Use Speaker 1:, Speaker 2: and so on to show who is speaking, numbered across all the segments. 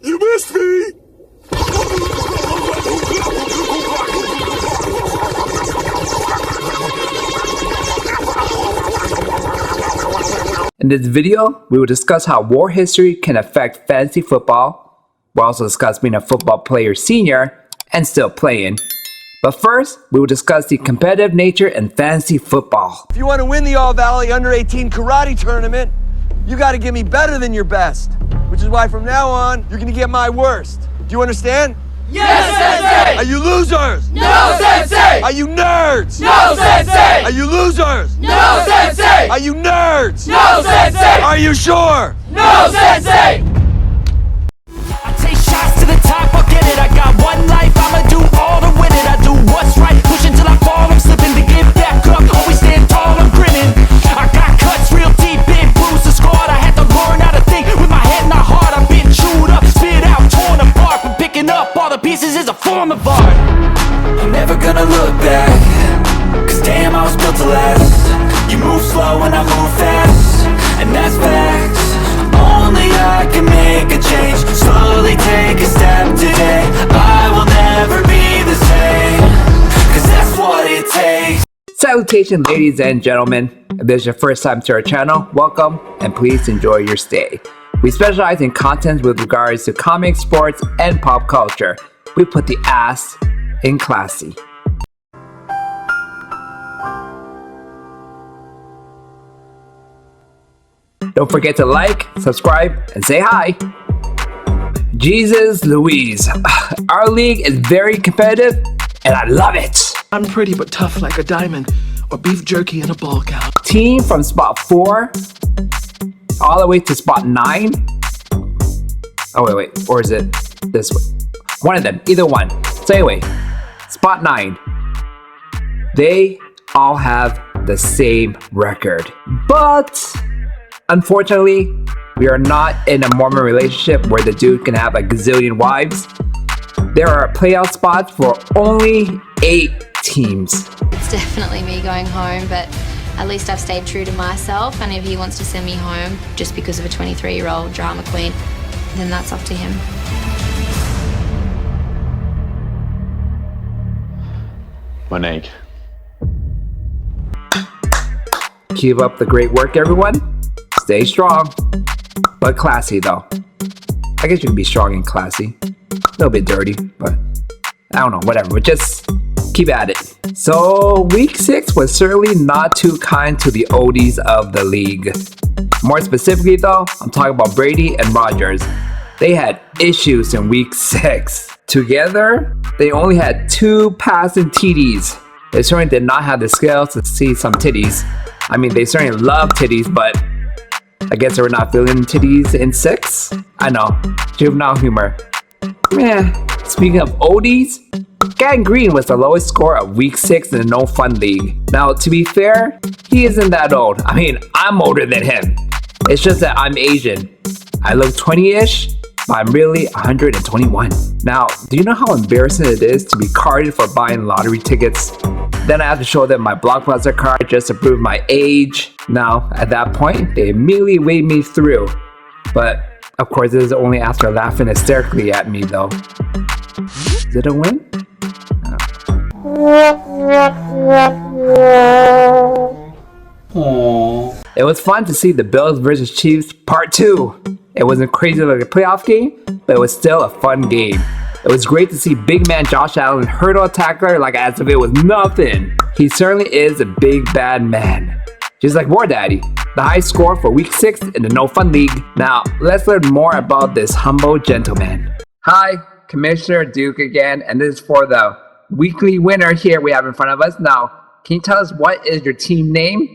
Speaker 1: You missed me!
Speaker 2: In this video, we will discuss how war history can affect fantasy football. We'll also discuss being a football player senior and still playing. But first, we will discuss the competitive nature in fantasy football.
Speaker 3: If you want to win the All-Valley Under-18 Karate Tournament, you got to give me better than your best. Which is why from now on, you're going to get my worst. Do you understand?
Speaker 4: Yes, Sensei!
Speaker 3: Are you losers?
Speaker 4: No, Sensei!
Speaker 3: Are you nerds?
Speaker 4: No, Sensei!
Speaker 3: Are you losers?
Speaker 4: No, Sensei!
Speaker 3: Are you nerds?
Speaker 4: No, Sensei!
Speaker 3: Are you sure?
Speaker 4: No, Sensei!
Speaker 5: I take shots to the top, I'll get it. I got one life, I'ma do all to win it. I do what's right, push until I fall, I'm slipping to get back up. Always stand tall, I'm grinning. I got cuts real deep, big bruises scarred. I had to learn how to think with my head and my heart. I've been chewed up, spit out, torn apart. But picking up all the pieces is a form of art. I'm never gonna look back, cause damn I was built to last. You move slow and I move fast, and that's facts. Only I can make a change, slowly take a step today. I will never be the same, cause that's what it takes.
Speaker 2: Salutations, ladies and gentlemen. If this is your first time to our channel, welcome and please enjoy your stay. We specialize in content with regards to comics, sports, and pop culture. We put the ass in classy. Don't forget to like, subscribe, and say hi. Jesus Louise. Our league is very competitive, and I love it.
Speaker 6: I'm pretty but tough like a diamond, or beef jerky in a ball gown.
Speaker 2: Team from spot 4 all the way to spot 9. Oh, wait, or is it this way? One of them, either one. So anyway, spot 9. They all have the same record. But unfortunately, we are not in a Mormon relationship where the dude can have a gazillion wives. There are playoff spots for only 8 teams.
Speaker 7: It's definitely me going home, but at least I've stayed true to myself, and if he wants to send me home just because of a 23-year-old drama queen, then that's up to him.
Speaker 8: Monique.
Speaker 2: Keep up the great work, everyone. Stay strong, but classy though. I guess you can be strong and classy. A little bit dirty, but I don't know, whatever. But just keep at it. So week 6 was certainly not too kind to the oldies of the league. More specifically though, I'm talking about Brady and Rodgers. They had issues in week 6. Together, they only had 2 passing TDs. They certainly did not have the skills to see some titties. I mean, they certainly love titties, but I guess they were not feeling titties in 6? I know, juvenile humor. Meh. Speaking of oldies, Gang Green was the lowest score of week 6 in the No Fun League. Now, to be fair, he isn't that old. I mean, I'm older than him. It's just that I'm Asian. I look 20-ish, but I'm really 121. Now, do you know how embarrassing it is to be carded for buying lottery tickets? Then I have to show them my Blockbuster card just to prove my age. Now, at that point, they immediately waved me through. But, of course, this is only after laughing hysterically at me, though. Is it a win? Oh. It was fun to see the Bills vs. Chiefs Part 2. It wasn't crazy like a playoff game, but it was still a fun game. It was great to see big man Josh Allen hurdle a tackler like as if it was nothing. He certainly is a big bad man. Just like War Daddy, the high score for week 6 in the No Fun League. Now, let's learn more about this humble gentleman. Hi, Commissioner Duke again, and this is for the weekly winner here we have in front of us. Now, can you tell us what is your team name?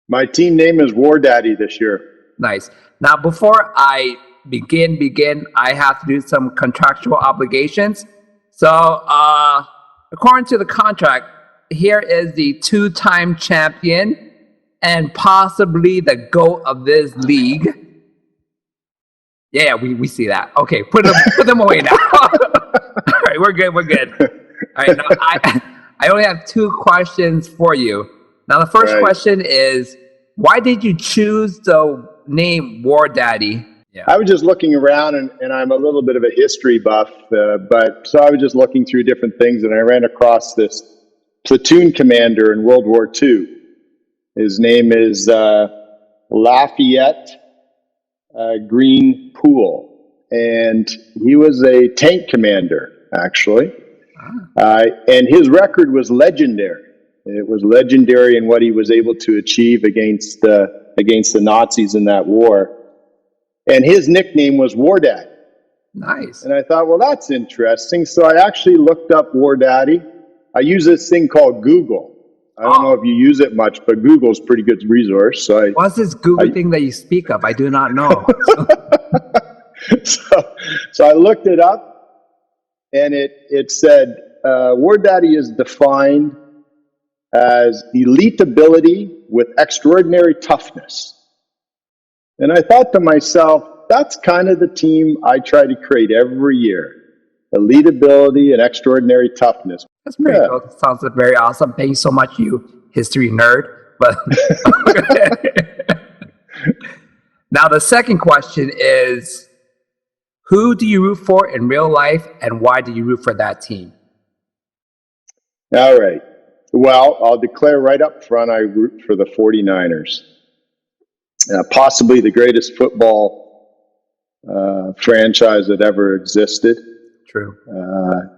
Speaker 8: My team name is War Daddy this year.
Speaker 2: Nice. Now, before I begin, I have to do some contractual obligations. So, according to the contract, here is the 2-time champion and possibly the GOAT of this league. Yeah, we see that. Okay, put them away now. All right, we're good. All right, now I only have 2 questions for you. Now, the first question is, why did you choose the name War Daddy? Yeah.
Speaker 8: I was just looking around, and I'm a little bit of a history buff, but so I was just looking through different things, and I ran across this platoon commander in World War II. His name is Lafayette Green Poole, and he was a tank commander, actually. And his record was legendary. It was legendary in what he was able to achieve against the Nazis in that war. And his nickname was War Daddy.
Speaker 2: Nice.
Speaker 8: And I thought, well, that's interesting. So I actually looked up War Daddy. I use this thing called Google. I don't know if you use it much, but Google's a pretty good resource. So
Speaker 2: What's this Google thing that you speak of? I do not know.
Speaker 8: so I looked it up, and it said War Daddy is defined as elite ability with extraordinary toughness. And I thought to myself, that's kind of the team I try to create every year. Elite ability and extraordinary toughness.
Speaker 2: That's pretty cool. Sounds very awesome. Thank you so much, you history nerd. But now the second question is, who do you root for in real life, and why do you root for that team?
Speaker 8: All right. Well, I'll declare right up front, I root for the 49ers. Possibly the greatest football franchise that ever existed.
Speaker 2: True.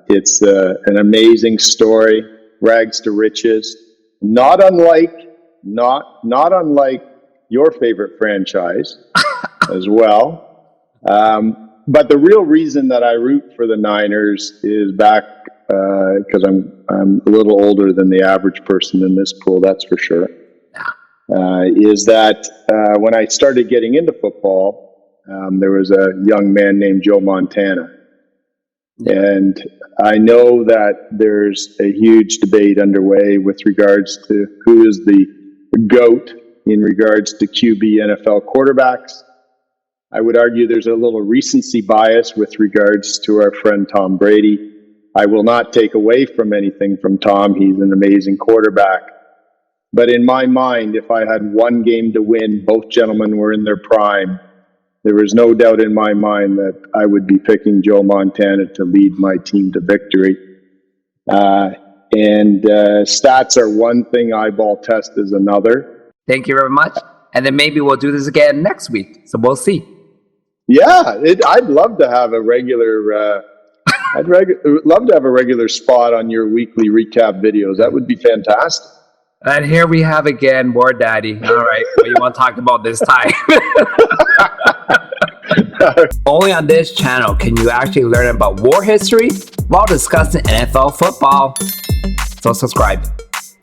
Speaker 8: It's an amazing story, rags to riches. Not unlike your favorite franchise as well. But the real reason that I root for the Niners is back because I'm a little older than the average person in this pool, that's for sure. Is that when I started getting into football, there was a young man named Joe Montana. And I know that there's a huge debate underway with regards to who is the GOAT in regards to QB NFL quarterbacks. I would argue there's a little recency bias with regards to our friend Tom Brady. I will not take away from anything from Tom. He's an amazing quarterback. But in my mind, if I had one game to win, both gentlemen were in their prime, there was no doubt in my mind that I would be picking Joe Montana to lead my team to victory. And stats are one thing, eyeball test is another.
Speaker 2: Thank you very much. And then maybe we'll do this again next week. So we'll see.
Speaker 8: Yeah, I'd love to have a regular... love to have a regular spot on your weekly recap videos. That would be fantastic.
Speaker 2: And here we have again, War Daddy. All right, what do you want to talk about this time? Only on this channel can you actually learn about war history while discussing NFL football. So subscribe,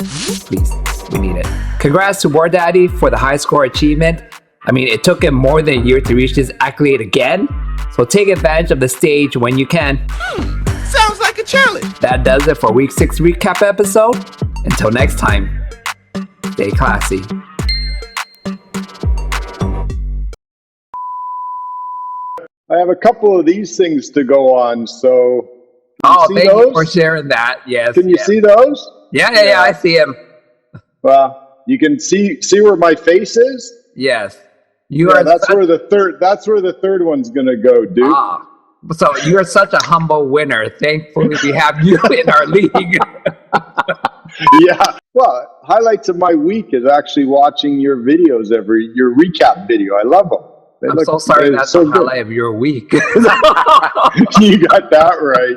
Speaker 2: please. We need it. Congrats to War Daddy for the high score achievement. I mean, it took him more than a year to reach this accolade again. So take advantage of the stage when you can.
Speaker 6: Sounds like a challenge.
Speaker 2: That does it for week 6 recap episode. Until next time, stay classy.
Speaker 8: I have a couple of these things to go on, so...
Speaker 2: Oh, thank you for sharing that. Yes.
Speaker 8: Can you see those?
Speaker 2: Yeah, I see him.
Speaker 8: Well, you can see where my face is?
Speaker 2: Yes.
Speaker 8: That's where the third one's gonna go, dude.
Speaker 2: So you're such a humble winner. Thankfully, we have you in our league.
Speaker 8: Yeah. Well, highlights of my week is actually watching your videos your recap video. I love them.
Speaker 2: I'm so sorry that's the highlight of your week.
Speaker 8: You got that right.